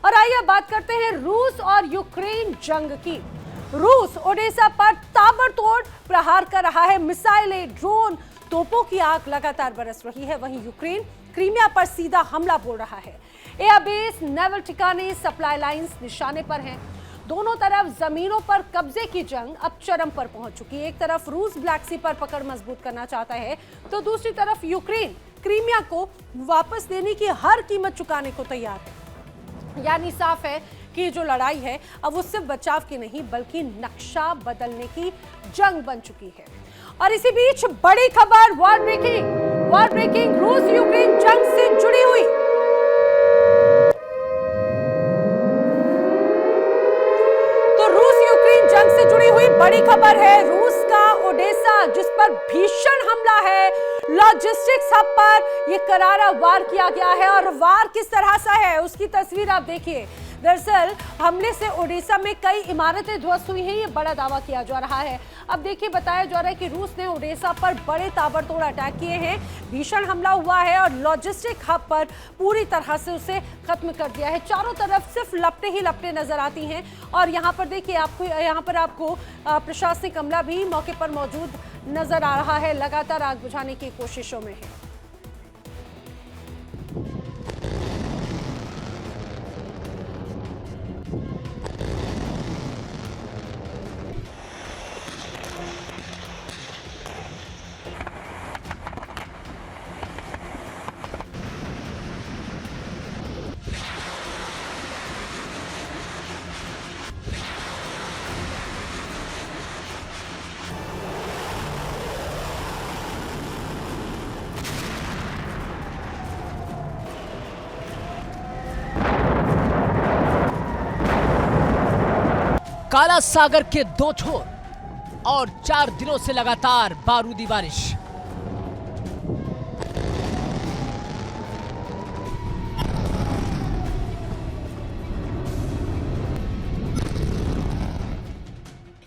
और आइए बात करते हैं रूस और यूक्रेन जंग की। रूस ओडेसा पर ताबड़तोड़ प्रहार कर रहा है, मिसाइलें, ड्रोन, तोपों की आग लगातार बरस रही है। वहीं यूक्रेन क्रीमिया पर सीधा हमला बोल रहा है। एयरबेस, नेवल ठिकाने, सप्लाई लाइंस निशाने पर हैं। दोनों तरफ जमीनों पर कब्जे की जंग अब चरम पर पहुंच चुकी है। एक तरफ रूस ब्लैक सी पर पकड़ मजबूत करना चाहता है, तो दूसरी तरफ यूक्रेन क्रीमिया को वापस देने की हर कीमत चुकाने को तैयार है। यानी साफ है कि जो लड़ाई है अब वो सिर्फ बचाव की नहीं बल्कि नक्शा बदलने की जंग बन चुकी है। और इसी बीच बड़ी खबर, वॉर ब्रेकिंग रूस यूक्रेन जंग से जुड़ी हुई। तो रूस यूक्रेन जंग से जुड़ी हुई बड़ी खबर है। रूस का ओडेसा जिस पर भीषण हमला है, लॉजिस्टिक्स हब पर यह करारा वार किया गया है। और वार किस तरह से है उसकी तस्वीर आप देखिए। दरअसल हमले से ओडिशा में कई इमारतें ध्वस्त हुई हैं, ये बड़ा दावा किया जा रहा है। अब देखिए, बताया जा रहा है कि रूस ने ओडिशा पर बड़े ताबड़तोड़ अटैक किए हैं, भीषण हमला हुआ है और लॉजिस्टिक हब पर पूरी तरह से उसे खत्म कर दिया है। चारों तरफ सिर्फ लपटें ही लपटें नजर आती हैं। और यहाँ पर देखिए, आपको प्रशासनिक अमला भी मौके पर मौजूद नजर आ रहा है, लगातार आग बुझाने की कोशिशों में है। काला सागर के दो छोर और 4 दिनों से लगातार बारूदी बारिश।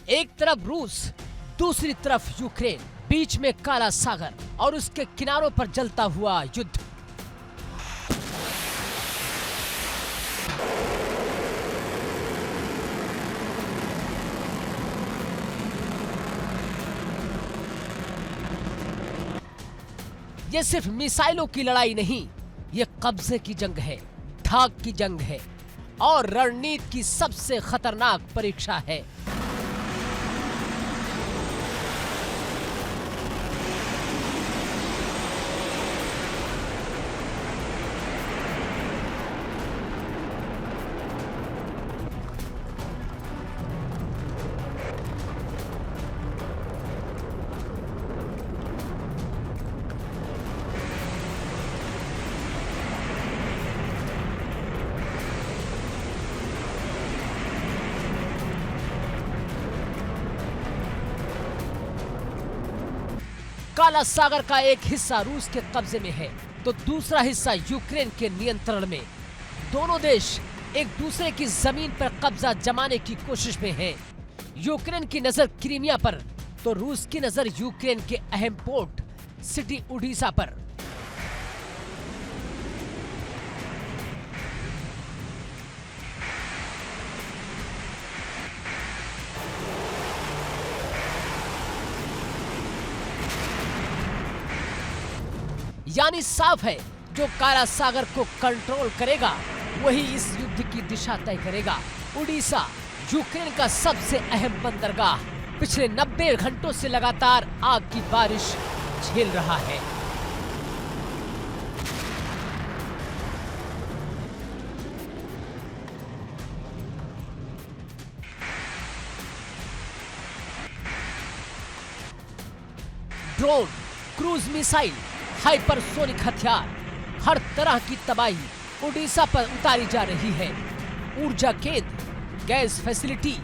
एक तरफ रूस, दूसरी तरफ यूक्रेन, बीच में काला सागर और उसके किनारों पर जलता हुआ युद्ध। ये सिर्फ मिसाइलों की लड़ाई नहीं, ये कब्जे की जंग है, धाक की जंग है और रणनीति की सबसे खतरनाक परीक्षा है। काला सागर का एक हिस्सा रूस के कब्जे में है तो दूसरा हिस्सा यूक्रेन के नियंत्रण में। दोनों देश एक दूसरे की जमीन पर कब्जा जमाने की कोशिश में हैं। यूक्रेन की नजर क्रीमिया पर तो रूस की नजर यूक्रेन के अहम पोर्ट सिटी ओडेसा पर। यानी साफ है, जो काला सागर को कंट्रोल करेगा वही इस युद्ध की दिशा तय करेगा। ओडिशा यूक्रेन का सबसे अहम बंदरगाह पिछले 90 घंटों से लगातार आग की बारिश झेल रहा है। ड्रोन, क्रूज मिसाइल, हाइपरसोनिक हथियार, हर तरह की तबाही ओडिशा पर उतारी जा रही है। ऊर्जा केंद्र, गैस फैसिलिटी,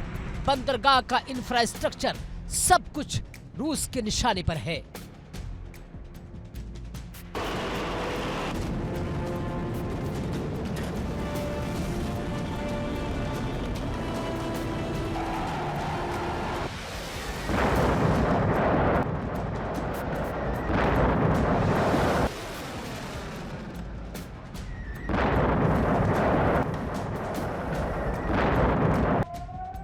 बंदरगाह का इंफ्रास्ट्रक्चर, सब कुछ रूस के निशाने पर है।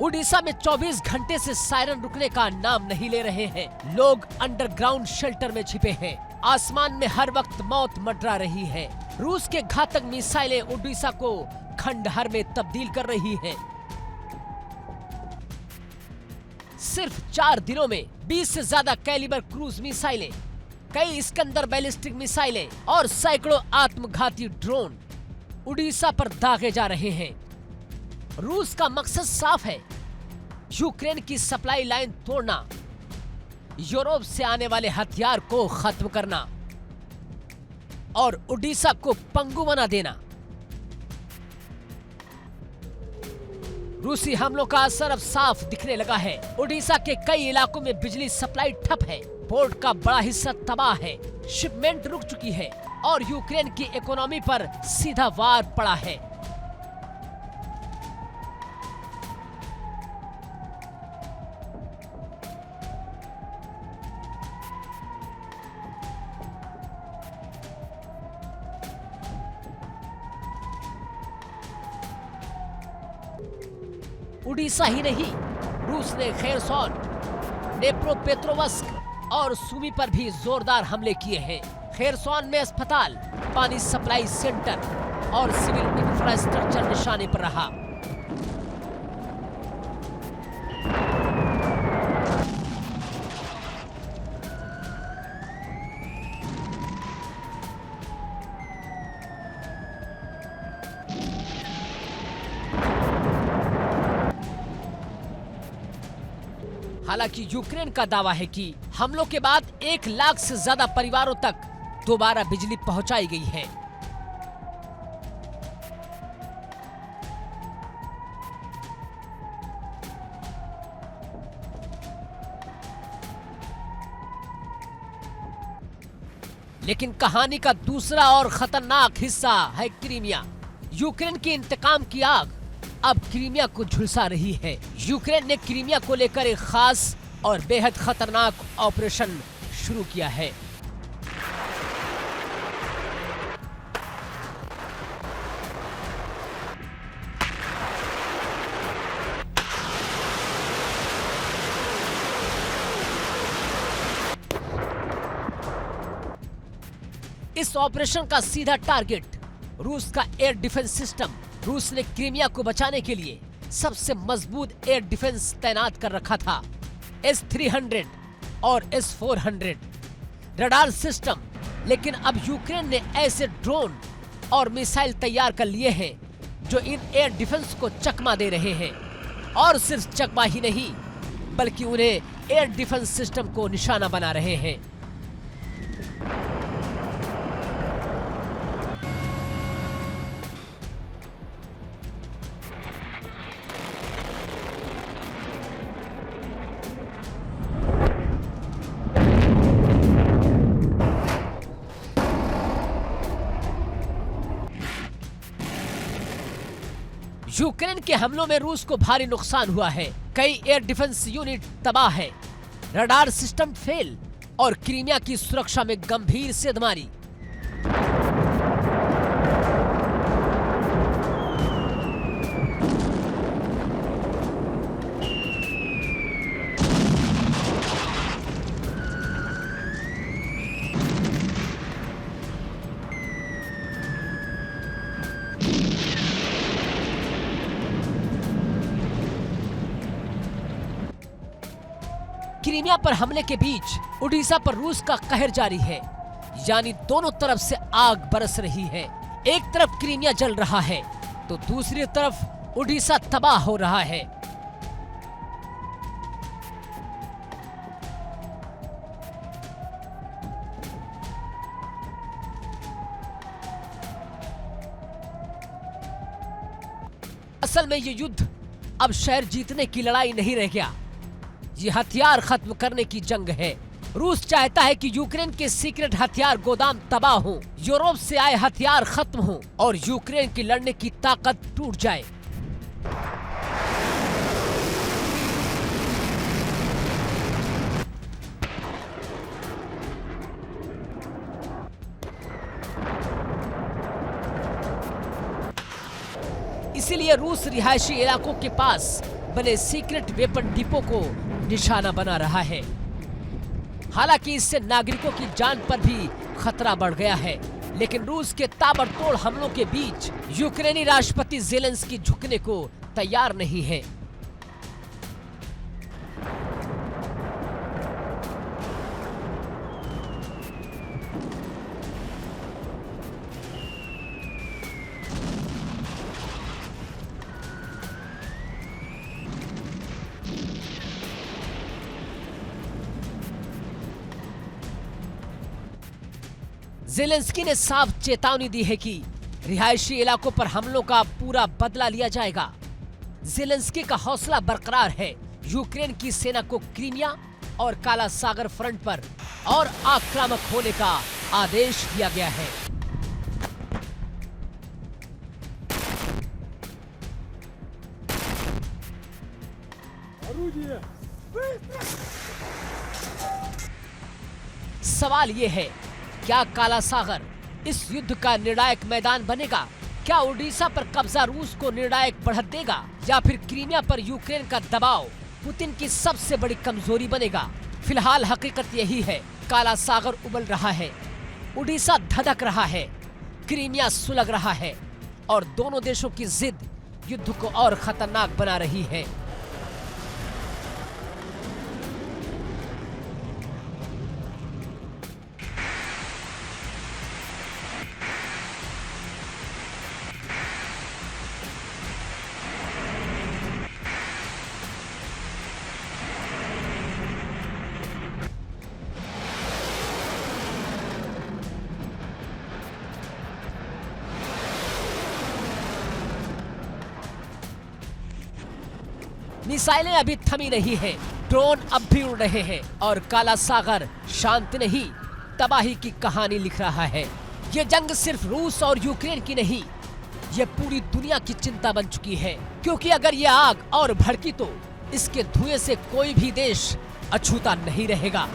उड़ीसा में 24 घंटे से सायरन रुकने का नाम नहीं ले रहे हैं। लोग अंडरग्राउंड शेल्टर में छिपे हैं। आसमान में हर वक्त मौत मंडरा रही है। रूस के घातक मिसाइलें उड़ीसा को खंडहर में तब्दील कर रही हैं। सिर्फ 4 दिनों में 20 से ज्यादा कैलिबर क्रूज मिसाइलें, कई इस्कंदर बैलिस्टिक मिसाइलें और सैकड़ों आत्मघाती ड्रोन उड़ीसा पर दागे जा रहे हैं। रूस का मकसद साफ है, यूक्रेन की सप्लाई लाइन तोड़ना, यूरोप से आने वाले हथियार को खत्म करना और उड़ीसा को पंगु बना देना। रूसी हमलों का असर अब साफ दिखने लगा है। उड़ीसा के कई इलाकों में बिजली सप्लाई ठप है, पोर्ट का बड़ा हिस्सा तबाह है, शिपमेंट रुक चुकी है और यूक्रेन की इकोनॉमी पर सीधा वार पड़ा है। उड़ीसा ही नहीं, रूस ने खेरसोन, डेप्रोपेट्रोवस्क और सुमी पर भी जोरदार हमले किए हैं। खेरसोन में अस्पताल, पानी सप्लाई सेंटर और सिविल इंफ्रास्ट्रक्चर निशाने पर रहा। हालांकि यूक्रेन का दावा है कि हमलों के बाद 1 लाख से ज्यादा परिवारों तक दोबारा बिजली पहुंचाई गई है। लेकिन कहानी का दूसरा और खतरनाक हिस्सा है क्रीमिया। यूक्रेन की इंतकाम की आग अब क्रीमिया को झुलसा रही है। यूक्रेन ने क्रीमिया को लेकर एक खास और बेहद खतरनाक ऑपरेशन शुरू किया है। इस ऑपरेशन का सीधा टारगेट रूस का एयर डिफेंस सिस्टम। रूस ने क्रीमिया को बचाने के लिए सबसे मजबूत एयर डिफेंस तैनात कर रखा था। S-300 और S-400 रडार सिस्टम। लेकिन अब यूक्रेन ने ऐसे ड्रोन और मिसाइल तैयार कर लिए हैं जो इन एयर डिफेंस को चकमा दे रहे हैं। और सिर्फ चकमा ही नहीं, बल्कि उन्हें एयर डिफेंस सिस्टम को निशाना बना रहे हैं। यूक्रेन के हमलों में रूस को भारी नुकसान हुआ है। कई एयर डिफेंस यूनिट तबाह है, रडार सिस्टम फेल और क्रीमिया की सुरक्षा में गंभीर सेधमारी। क्रीमिया पर हमले के बीच उड़ीसा पर रूस का कहर जारी है, यानी दोनों तरफ से आग बरस रही है। एक तरफ क्रीमिया जल रहा है तो दूसरी तरफ उड़ीसा तबाह हो रहा है। असल में ये युद्ध अब शहर जीतने की लड़ाई नहीं रह गया, ये हथियार खत्म करने की जंग है। रूस चाहता है कि यूक्रेन के सीक्रेट हथियार गोदाम तबाह हो, यूरोप से आए हथियार खत्म हो और यूक्रेन की लड़ने की ताकत टूट जाए। इसीलिए रूस रिहायशी इलाकों के पास बने सीक्रेट वेपन डिपो को निशाना बना रहा है। हालांकि इससे नागरिकों की जान पर भी खतरा बढ़ गया है, लेकिन रूस के ताबड़तोड़ हमलों के बीच यूक्रेनी राष्ट्रपति ज़ेलेंस्की झुकने को तैयार नहीं है। ज़ेलेंस्की ने साफ चेतावनी दी है कि रिहायशी इलाकों पर हमलों का पूरा बदला लिया जाएगा। ज़ेलेंस्की का हौसला बरकरार है। यूक्रेन की सेना को क्रीमिया और काला सागर फ्रंट पर और आक्रामक होने का आदेश दिया गया है। सवाल ये है, क्या काला सागर इस युद्ध का निर्णायक मैदान बनेगा? क्या ओडिशा पर कब्जा रूस को निर्णायक बढ़त देगा, या फिर क्रीमिया पर यूक्रेन का दबाव पुतिन की सबसे बड़ी कमजोरी बनेगा? फिलहाल हकीकत यही है, काला सागर उबल रहा है, ओडिशा धधक रहा है, क्रीमिया सुलग रहा है और दोनों देशों की जिद युद्ध को और खतरनाक बना रही है। मिसाइलें अभी थमी नहीं हैं, ड्रोन अब भी उड़ रहे हैं और काला सागर शांत नहीं, तबाही की कहानी लिख रहा है। ये जंग सिर्फ रूस और यूक्रेन की नहीं, ये पूरी दुनिया की चिंता बन चुकी है, क्योंकि अगर ये आग और भड़की तो इसके धुएं से कोई भी देश अछूता नहीं रहेगा।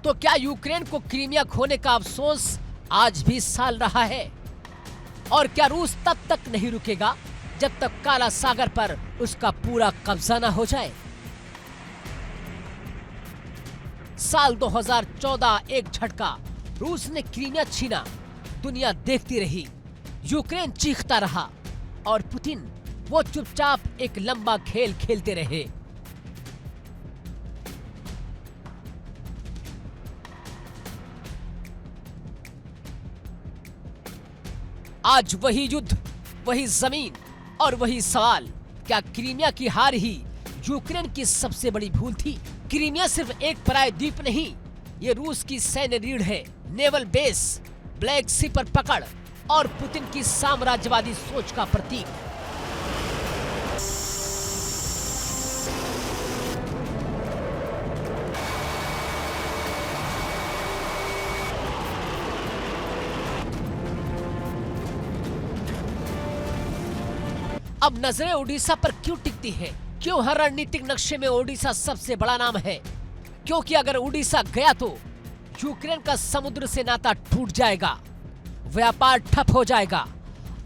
तो क्या यूक्रेन को क्रीमिया खोने का अफसोस आज भी साल रहा है? और क्या रूस तब तक नहीं रुकेगा जब तक काला सागर पर उसका पूरा कब्जा न हो जाए? साल 2014 एक झटका, रूस ने क्रीमिया छीना, दुनिया देखती रही, यूक्रेन चीखता रहा और पुतिन वो चुपचाप एक लंबा खेल खेलते रहे। आज वही युद्ध, वही जमीन और वही सवाल, क्या क्रीमिया की हार ही यूक्रेन की सबसे बड़ी भूल थी? क्रीमिया सिर्फ एक पराय द्वीप नहीं, ये रूस की सैन्य रीढ़ है, नेवल बेस, ब्लैक सी पर पकड़ और पुतिन की साम्राज्यवादी सोच का प्रतीक। अब नजरें ओडिशा पर क्यों टिकती हैं? क्यों हर रणनीतिक नक्शे में ओडिशा सबसे बड़ा नाम है? क्योंकि अगर ओडिशा गया तो यूक्रेन का समुद्र से नाता टूट जाएगा, व्यापार ठप हो जाएगा,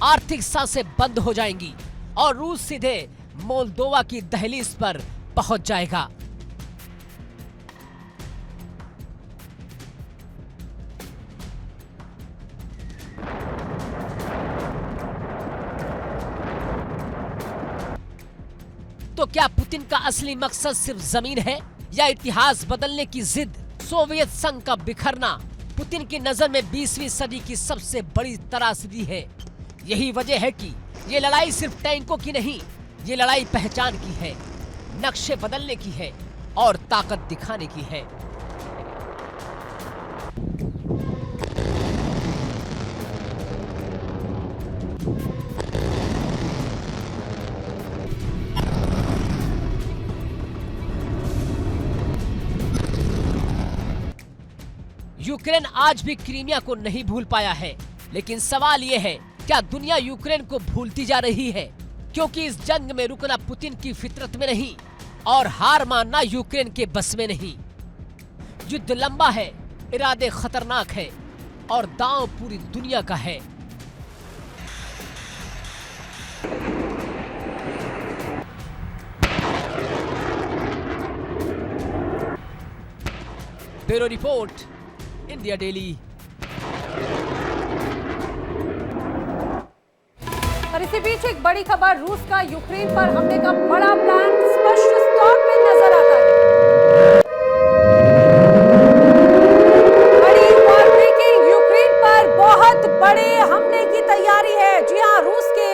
आर्थिक सांसें बंद हो जाएंगी और रूस सीधे मोल्दोवा की दहलीज पर पहुंच जाएगा। तो क्या पुतिन का असली मकसद सिर्फ जमीन है या इतिहास बदलने की जिद? सोवियत संघ का बिखरना पुतिन की नजर में 20वीं सदी की सबसे बड़ी त्रासदी है। यही वजह है कि ये लड़ाई सिर्फ टैंकों की नहीं, ये लड़ाई पहचान की है, नक्शे बदलने की है और ताकत दिखाने की है। यूक्रेन आज भी क्रीमिया को नहीं भूल पाया है, लेकिन सवाल ये है, क्या दुनिया यूक्रेन को भूलती जा रही है? क्योंकि इस जंग में रुकना पुतिन की फितरत में नहीं और हार मानना यूक्रेन के बस में नहीं। युद्ध लंबा है, इरादे खतरनाक है और दांव पूरी दुनिया का है। Bureau report, India daily. और इसी बीच एक बड़ी खबर, रूस का यूक्रेन पर हमले का बड़ा प्लान स्पष्ट तौर पे नजर आता है। बड़ी वॉर ब्रेकिंग, यूक्रेन पर बहुत बड़े हमले की तैयारी है। जी हां, रूस के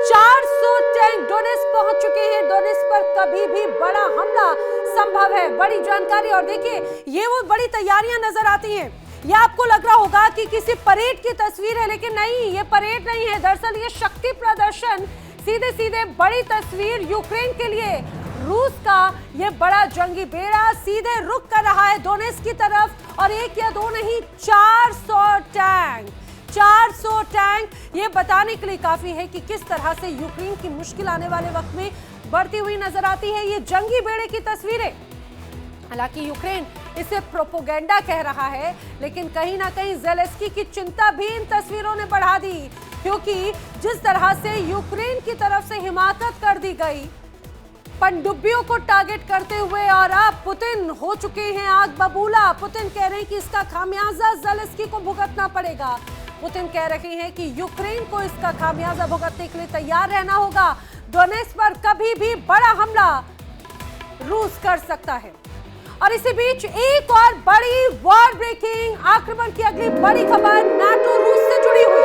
400 टैंक डोनेट्स्क पहुंच चुके हैं। डोनेट्स्क पर कभी भी बड़ा हमला संभव है। बड़ी जानकारी, और देखिए ये वो बड़ी तैयारियां नजर आती हैं। ये आपको लग रहा होगा कि किसी परेड की तस्वीर है, लेकिन नहीं, ये परेड नहीं है। दरअसल ये शक्ति प्रदर्शन, सीधे सीधे बड़ी तस्वीर यूक्रेन के लिए। रूस का ये बड़ा जंगी बेड़ा सीधे रुख कर रहा है डोनेट्स्क की तरफ, और एक या दो नहीं, 400 टैंक। 400 टैंक ये बताने के लिए काफी है कि किस तरह से यूक्रेन की मुश्किल आने वाले वक्त में बढ़ती हुई नजर आती है। ये जंगी बेड़े की तस्वीरें, हालांकि यूक्रेन इसे प्रोपोगेंडा कह रहा है, लेकिन कहीं ना कहीं ज़ेलेंस्की की चिंता भी इन तस्वीरों ने बढ़ा दी, क्योंकि जिस तरह से यूक्रेन की तरफ से हिमाकत कर दी गई पनडुब्बियों को टारगेट करते हुए, और अब पुतिन हो चुके हैं आग बबूला। पुतिन कह रहे हैं कि इसका खामियाजा ज़ेलेंस्की को भुगतना पड़ेगा। पुतिन कह रहे हैं कि यूक्रेन को इसका खामियाजा भुगतने के लिए तैयार रहना होगा। डोनेट्स्क पर कभी भी बड़ा हमला रूस कर सकता है। और इसी बीच एक और बड़ी वॉर ब्रेकिंग आक्रमण की अगली बड़ी खबर नाटो रूस से जुड़ी हुई।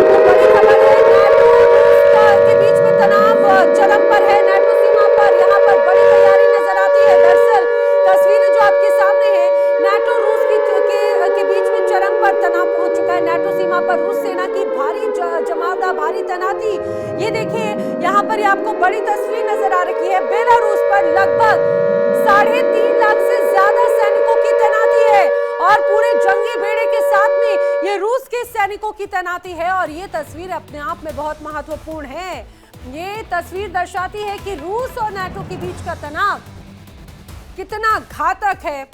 तो बड़ी खबर है, नाटो रूस के बीच में तनाव चरम पर है। नाटो सीमा पर यहां पर बड़ी तैयारी नजर आती है। दरअसल तस्वीरें जो आपके सामने है, नाटो रूस के बीच में चरम पर तनाव पहुंच चुका है। नाटो सीमा पर रूस सेना की भारी जमावड़ा, भारी तैनाती। ये देखिए यहाँ पर आपको बड़ी तस्वीर नजर आ रही है। बेलारूस पर लगभग 3.5 लाख से ज्यादा सैनिकों की तैनाती है, और पूरे जंगी बेड़े के साथ में ये रूस के सैनिकों की तैनाती है। और ये तस्वीर अपने आप में बहुत महत्वपूर्ण है। ये तस्वीर दर्शाती है कि रूस और नाटो के बीच का तनाव कितना घातक है,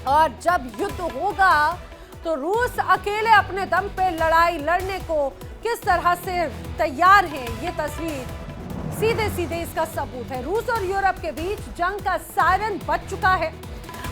और जब युद्ध होगा तो रूस अकेले अपने दम पे लड़ाई लड़ने को किस तरह से तैयार है, ये तस्वीर सीधे सीधे इसका सबूत है। रूस और यूरोप के बीच जंग का सायरन बज चुका है।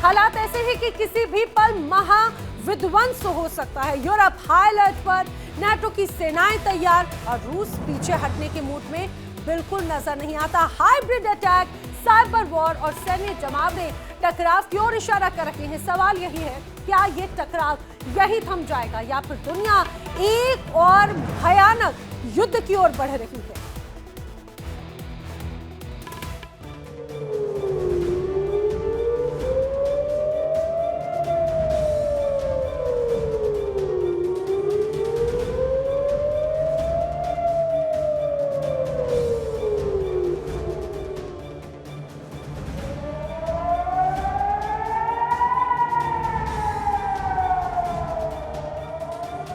हालात ऐसे हैं कि किसी भी पल महाविध्वंस हो सकता है। यूरोप हाई अलर्ट पर, नाटो की सेनाएं तैयार, और रूस पीछे हटने के मूड में बिल्कुल नजर नहीं आता। हाइब्रिड अटैक, साइबर वॉर और सैन्य जमावड़े टकराव की ओर इशारा कर रहे हैं। सवाल यही है, क्या ये टकराव यही थम जाएगा, या फिर दुनिया एक और भयानक युद्ध की ओर बढ़ रही है?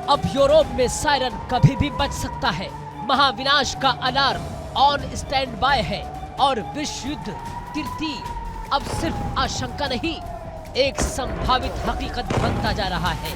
अब यूरोप में सायरन कभी भी बज सकता है। महाविनाश का अलार्म ऑन स्टैंड बाय है, और विश्व युद्ध तृतीय अब सिर्फ आशंका नहीं, एक संभावित हकीकत बनता जा रहा है।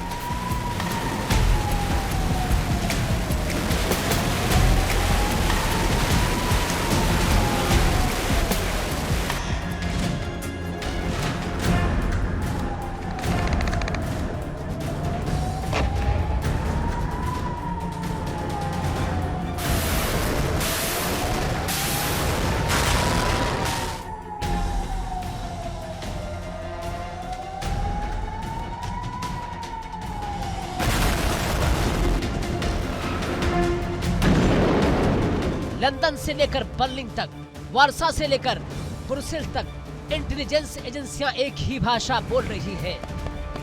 लंदन से लेकर बर्लिन तक, वार्सा से लेकर ब्रुसेल्स तक इंटेलिजेंस एजेंसियां एक ही भाषा बोल रही है।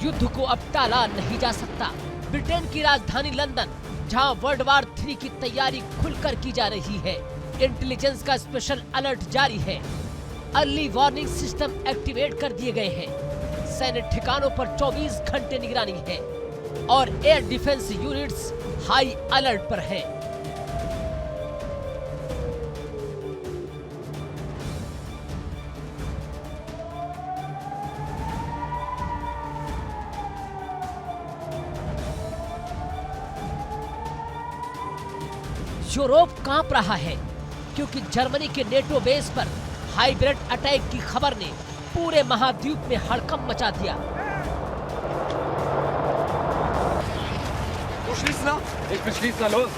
युद्ध को अब टाला नहीं जा सकता। ब्रिटेन की राजधानी लंदन, जहां वर्ल्ड वॉर 3 की तैयारी खुलकर की जा रही है, इंटेलिजेंस का स्पेशल अलर्ट जारी है। अर्ली वार्निंग सिस्टम एक्टिवेट कर दिए गए हैं। सैन्य ठिकानों पर 24 घंटे निगरानी है, और air defence units high alert पर है। यूरोप कांप रहा है क्योंकि जर्मनी के नेटो बेस पर हाइब्रिड अटैक की खबर ने पूरे महाद्वीप में हड़कंप मचा दिया। Du Schließner? Ich bin Schließner, los!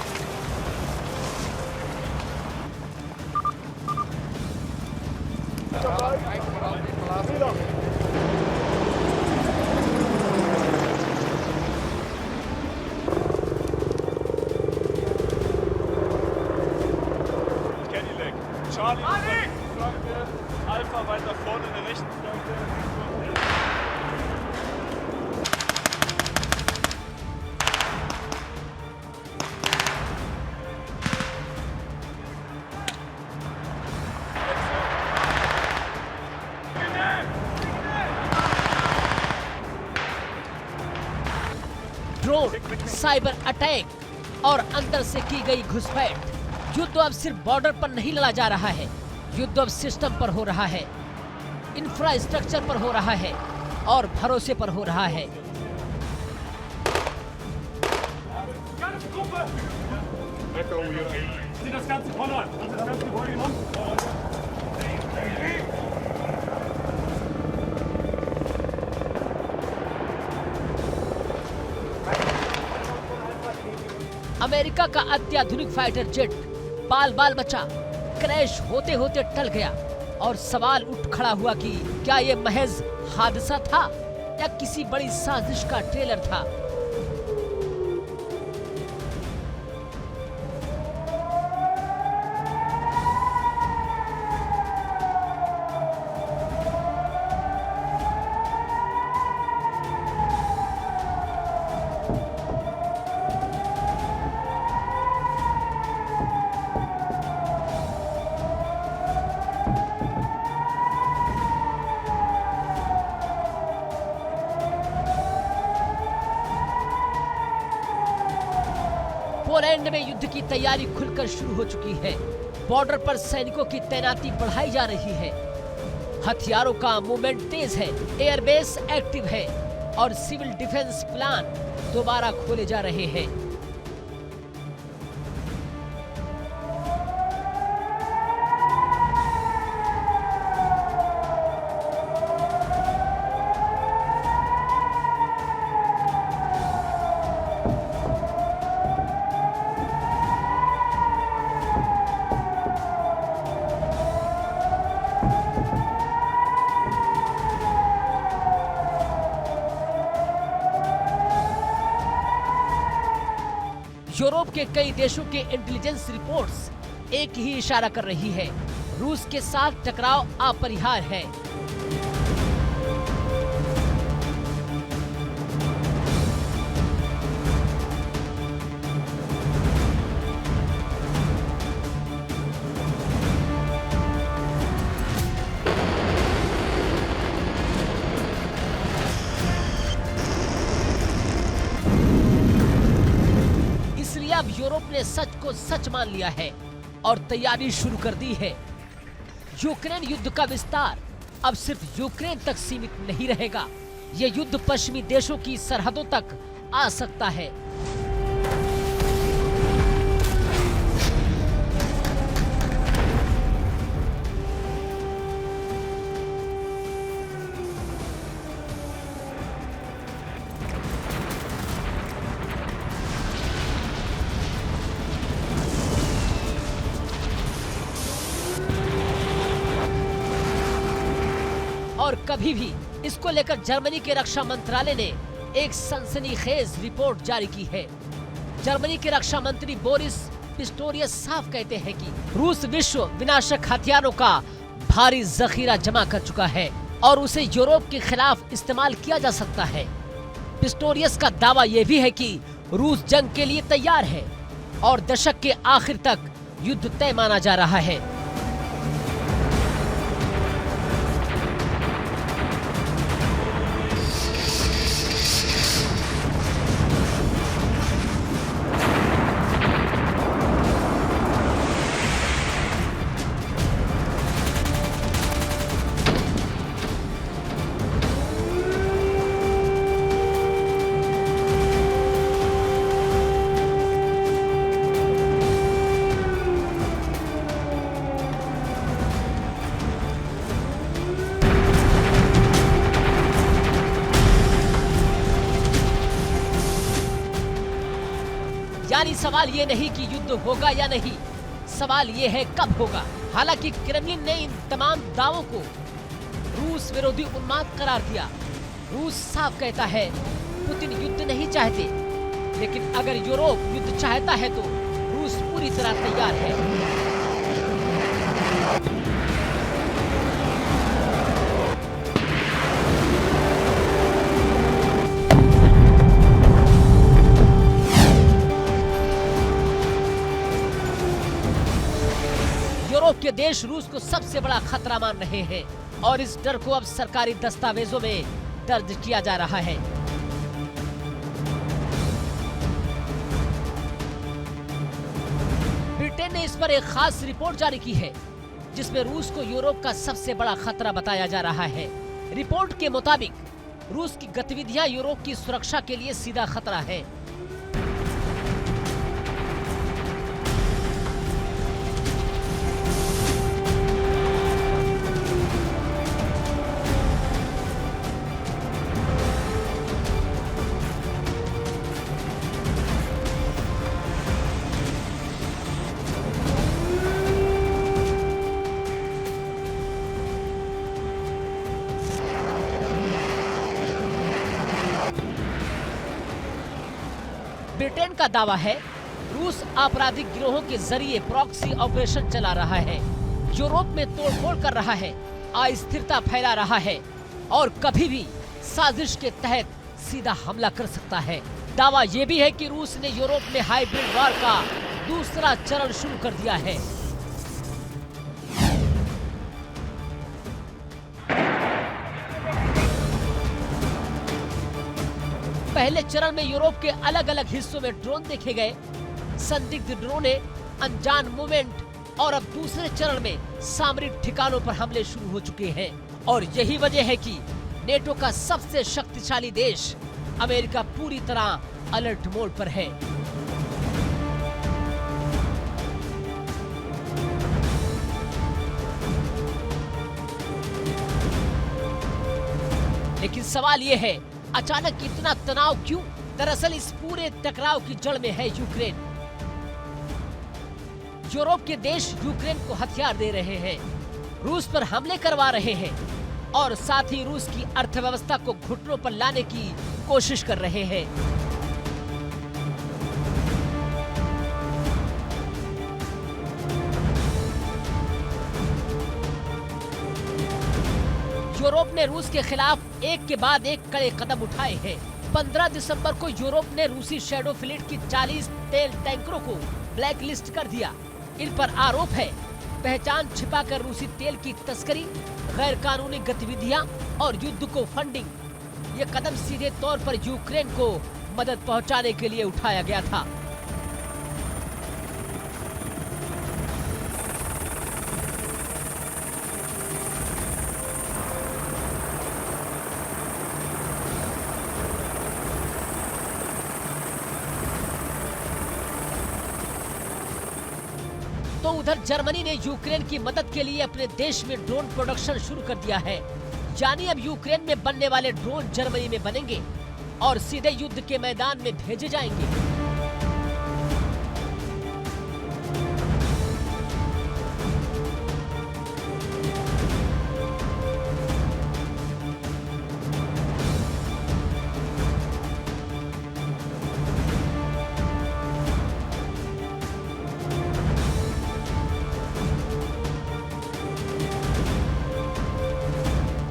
Cadillac. Charlie, Flanke. Alpha weiter vorne in der rechten Flanke. Drone, cyber attack और अंदर से की गई घुसपैठ। युद्ध अब सिर्फ बॉर्डर पर नहीं लड़ा जा रहा है, युद्ध अब सिस्टम पर हो रहा है, इंफ्रास्ट्रक्चर पर हो रहा है और भरोसे पर हो रहा है। Sieh das Ganze vorne an. Hast du das Ganze vorne genommen? America का अत्याधुनिक फाइटर जेट बाल बाल बचा, क्रैश होते होते टल गया और सवाल उठ खड़ा हुआ कि क्या ये महज हादसा था या किसी बड़ी साजिश का ट्रेलर था। पोलैंड में युद्ध की तैयारी खुलकर शुरू हो चुकी है। बॉर्डर पर सैनिकों की तैनाती बढ़ाई जा रही है, हथियारों का मूवमेंट तेज है, एयरबेस एक्टिव है और सिविल डिफेंस प्लान दोबारा खोले जा रहे हैं। यूरोप के कई देशों के इंटेलिजेंस रिपोर्ट्स एक ही इशारा कर रही है, रूस के साथ टकराव अपरिहार्य है। अब यूरोप ने सच को सच मान लिया है और तैयारी शुरू कर दी है। यूक्रेन युद्ध का विस्तार अब सिर्फ यूक्रेन तक सीमित नहीं रहेगा, ये युद्ध पश्चिमी देशों की सरहदों तक आ सकता है। और कभी भी इसको लेकर जर्मनी के रक्षा मंत्रालय ने एक सनसनीखेज रिपोर्ट जारी की है। जर्मनी के रक्षा मंत्री बोरिस पिस्टोरियस साफ कहते हैं कि रूस विश्व विनाशक हथियारों का भारी जखीरा जमा कर चुका है और उसे यूरोप के खिलाफ इस्तेमाल किया जा सकता है। पिस्टोरियस का दावा यह भी है कि रूस जंग के लिए तैयार है और दशक के आखिर तक युद्ध तय माना जा रहा है। यानी सवाल ये नहीं कि युद्ध होगा या नहीं, सवाल ये है कब होगा। हालांकि क्रेमलिन ने इन तमाम दावों को रूस विरोधी उन्माद करार दिया। रूस साफ कहता है पुतिन युद्ध नहीं चाहते, लेकिन अगर यूरोप युद्ध चाहता है तो रूस पूरी तरह तैयार है। यूरोप के देश रूस को सबसे बड़ा खतरा मान रहे हैं और इस डर को अब सरकारी दस्तावेजों में दर्ज किया जा रहा है। ब्रिटेन ने इस पर एक खास रिपोर्ट जारी की है, जिसमें रूस को यूरोप का सबसे बड़ा खतरा बताया जा रहा है। रिपोर्ट के मुताबिक रूस की गतिविधियां यूरोप की सुरक्षा के लिए सीधा खतरा है। ब्रिटेन का दावा है रूस आपराधिक गिरोहों के जरिए प्रॉक्सी ऑपरेशन चला रहा है, यूरोप में तोड़फोड़ कर रहा है, अस्थिरता फैला रहा है और कभी भी साजिश के तहत सीधा हमला कर सकता है। दावा ये भी है कि रूस ने यूरोप में हाइब्रिड वॉर का दूसरा चरण शुरू कर दिया है। पहले चरण में यूरोप के अलग अलग हिस्सों में ड्रोन देखे गए, संदिग्ध ड्रोने, अनजान मूवमेंट और अब दूसरे चरण में सामरिक ठिकानों पर हमले शुरू हो चुके हैं। और यही वजह है कि नेटो का सबसे शक्तिशाली देश अमेरिका पूरी तरह अलर्ट मोड पर है। लेकिन सवाल ये है, अचानक इतना तनाव क्यों? दरअसल इस पूरे टकराव की जड़ में है यूक्रेन। यूरोप के देश यूक्रेन को हथियार दे रहे हैं, रूस पर हमले करवा रहे हैं और साथ ही रूस की अर्थव्यवस्था को घुटनों पर लाने की कोशिश कर रहे हैं। यूरोप ने रूस के खिलाफ एक के बाद एक कड़े कदम उठाए हैं। 15 दिसंबर को यूरोप ने रूसी शैडो फ्लीट की 40 तेल टैंकरों को ब्लैक लिस्ट कर दिया। इन पर आरोप है पहचान छिपाकर रूसी तेल की तस्करी, गैर कानूनी गतिविधियां और युद्ध को फंडिंग। ये कदम सीधे तौर पर यूक्रेन को मदद पहुंचाने के लिए उठाया गया था। तो उधर जर्मनी ने यूक्रेन की मदद के लिए अपने देश में ड्रोन प्रोडक्शन शुरू कर दिया है। यानी अब यूक्रेन में बनने वाले ड्रोन जर्मनी में बनेंगे और सीधे युद्ध के मैदान में भेजे जाएंगे।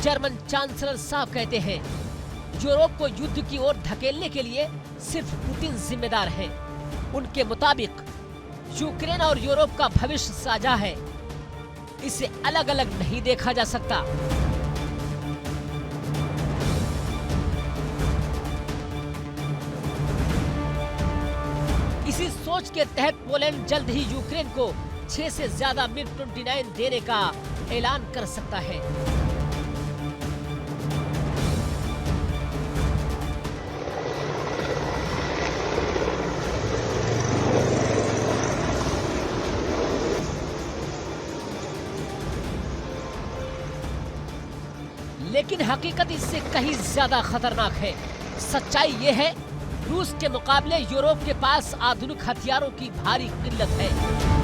जर्मन चांसलर साफ कहते हैं यूरोप को युद्ध की ओर धकेलने के लिए सिर्फ पुतिन जिम्मेदार है। उनके मुताबिक यूक्रेन और यूरोप का भविष्य साझा है, इसे अलग अलग नहीं देखा जा सकता। इसी सोच के तहत पोलैंड जल्द ही यूक्रेन को 6 से ज्यादा MiG-29 देने का ऐलान कर सकता है। लेकिन हकीकत इससे कहीं ज्यादा खतरनाक है। सच्चाई ये है रूस के मुकाबले यूरोप के पास आधुनिक हथियारों की भारी किल्लत है।